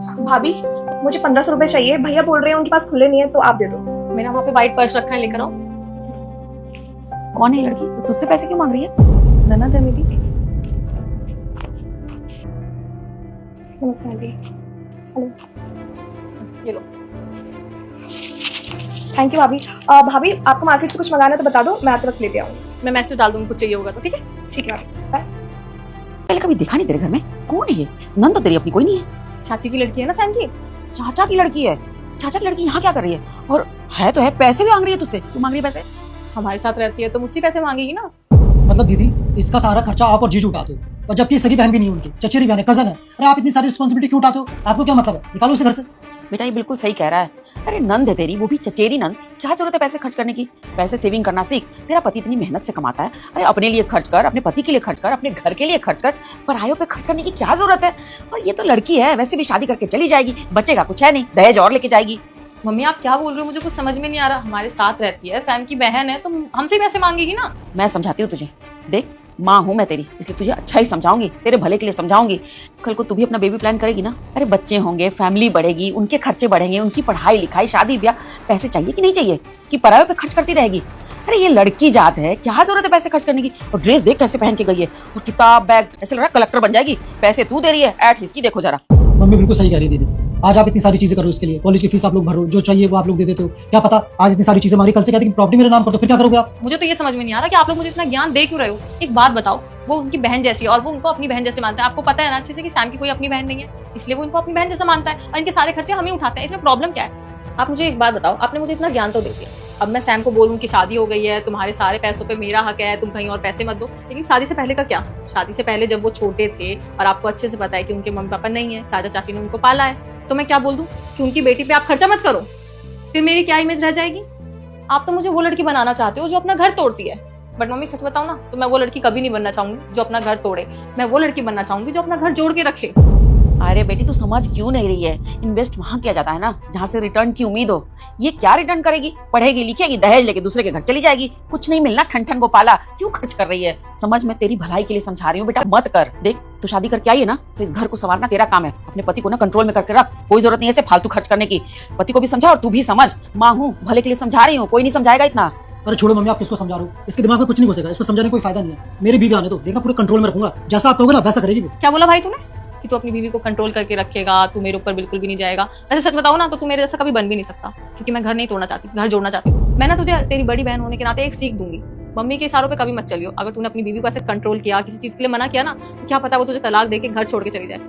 भाभी मुझे 1500 रुपए चाहिए, भैया बोल रहे हैं उनके पास खुले नहीं है तो आप दे दो। मेरा वहाँ पे व्हाइट पर्स रखा है, लेकर आओ। कौन है ये लड़की? तो तुझसे पैसे क्यों मांग रही है? ननद है मेरी। नमस्ते आंटी। हेलो, ये लो। थैंक यू भाभी। भाभी आपको मार्केट से कुछ मंगाना है तो बता दो, मैं तुरंत लेते आऊँ। मैं मैसेज डाल दूंगी, कुछ चाहिए होगा तो। ठीक है। ठीक है भाभी, बाय। पहले कभी देखा नहीं तेरे घर में। कौन है ये? नंद तो तेरी अपनी कोई नहीं है। चाची की लड़की है ना सैम की। चाचा की लड़की है? चाचा की लड़की यहाँ क्या कर रही है? और है तो है, पैसे भी मांग रही है तुझसे। तू मांग रही है पैसे? हमारे साथ रहती है तो मुझसे पैसे मांगेगी ना। मतलब दीदी, इसका सारा खर्चा आप और जीजू उठाते हो, और जबकि सगी बहन भी नहीं है उनकी, चचेरी बहन है, कजन है। अरे आप इतनी सारी रिस्पॉन्सिबिलिटी क्यों उठाते हो? आपको क्या मतलब है? निकालो उसे घर से। बेटा ये बिल्कुल सही कह रहा है। अरे नंद है तेरी, वो भी चचेरी नंद। क्या जरूरत है पैसे खर्च करने की? पैसे सेविंग करना सीख। तेरा पति इतनी मेहनत से कमाता है। अरे अपने लिए खर्च कर, अपने पति के लिए खर्च कर, अपने घर के लिए खर्च कर। परायों पे खर्च करने की क्या जरूरत है? और ये तो लड़की है, वैसे भी शादी करके चली जाएगी, बचेगा कुछ है नहीं, दहेज और लेके जाएगी। मम्मी आप क्या बोल रहे हो? मुझे कुछ समझ में नहीं आ रहा। हमारे साथ रहती है, सैम की बहन है, तो हमसे पैसे मांगेगी ना। मैं समझाती हूँ तुझे। देख माँ हूँ मैं तेरी, इसलिए तुझे अच्छा ही समझाऊंगी, तेरे भले के लिए समझाऊंगी। कल को तू भी अपना बेबी प्लान करेगी ना, अरे बच्चे होंगे, फैमिली बढ़ेगी, उनके खर्चे बढ़ेंगे, उनकी पढ़ाई लिखाई, शादी ब्याह, पैसे चाहिए कि नहीं चाहिए कि परायों पे खर्च करती रहेगी? अरे ये लड़की जात है, क्या जरूरत है पैसे खर्च करने की? और ड्रेस देख कैसे पहन के गई है, और किताब बैग, ऐसे लग रहा है कलेक्टर बन जाएगी। पैसे तू दे रही है, एट हिस्की देखो जरा। मम्मी बिल्कुल सही कह रही है दीदी। आज आप इतनी सारी चीजें करो इसके लिए, कॉलेज की फीस आप लोग भरो, जो चाहिए वो आप लोग दे देते हो। क्या पता आज इतनी सारी चीजें हमारी, कल से कहते हैं कि प्रॉपर्टी मेरे नाम कर दो, फिर क्या करोगे आप? मुझे तो ये समझ में नहीं आ रहा कि आप लोग मुझे इतना ज्ञान दे क्यों रहे हो। एक बात बताओ, वो उनकी बहन जैसी है और वो उनको अपनी बहन जैसे मानता है। आपको पता है ना अच्छे से कि सैम की कोई अपनी बहन नहीं है, इसलिए वो इनको अपनी बहन जैसा मानता है और इनके सारे खर्चे हम ही उठाते हैं। इसमें प्रॉब्लम क्या है? आप मुझे एक बात बताओ, आपने मुझे इतना ज्ञान तो दे दिया, अब मैं सैम को बोलूं कि शादी हो गई है, तुम्हारे सारे पैसों पे मेरा हक है, तुम कहीं और पैसे मत दो, लेकिन शादी से पहले का क्या? शादी से पहले जब वो छोटे थे और आपको अच्छे से पता है कि उनके मम्मी पापा नहीं है, चाचा चाची ने उनको पाला है, तो मैं क्या बोल दूं कि उनकी बेटी पे आप खर्चा मत करो? फिर मेरी क्या इमेज रह जाएगी? आप तो मुझे वो लड़की बनाना चाहते हो जो अपना घर तोड़ती है। बट मम्मी सच बताऊं ना, तो मैं वो लड़की कभी नहीं बनना चाहूंगी जो अपना घर तोड़े। मैं वो लड़की बनना चाहूंगी जो अपना घर जोड़ के रखे। अरे बेटी तू समझ क्यों नहीं रही है? इन्वेस्ट वहां किया जाता है ना जहाँ से रिटर्न की उम्मीद हो। ये क्या रिटर्न करेगी? पढ़ेगी लिखेगी, दहेज लेके दूसरे के घर चली जाएगी, कुछ नहीं मिलना, ठन ठन गोपाला। क्यों खर्च कर रही है? समझ, मैं तेरी भलाई के लिए समझा रही हूँ बेटा, मत कर। देख तू शादी करके आई है ना, तो इस घर को संवारना तेरा काम है। अपने पति को ना कंट्रोल में करके रख, कोई जरूरत नहीं है ऐसे फालतू खर्च करने की। पति को भी समझा और तू भी समझ। माँ हूँ, भले के लिए समझा रही हूँ, कोई नहीं समझाएगा इतना। अरे छोड़ो मम्मी, आप किसको समझा रहे हो? इसके दिमाग में कुछ नहीं घुसेगा, इसको समझाने का कोई फायदा नहीं है। मेरी बीवी आने दो, देखना पूरे कंट्रोल में रखूंगा, जैसा आप कहोगे ना वैसा करेगी वो। क्या बोला भाई तूने कि तू अपनी बीवी को कंट्रोल करके रखेगा, तू मेरे ऊपर बिल्कुल भी नहीं जाएगा? वैसे सच बताओ ना तो तू मेरे जैसा कभी बन भी नहीं सकता, क्योंकि मैं घर नहीं तोड़ना चाहती, घर जोड़ना चाहती हूँ। मैं ना तुझे तेरी बड़ी बहन होने के नाते एक सीख दूंगी, मम्मी के इशारों पे कभी मत चलियो। अगर तूने अपनी बीवी को ऐसे कंट्रोल किया, किसी चीज के लिए मना किया ना, तो क्या पता वो तुझे तलाक देके घर छोड़ के चली जाए।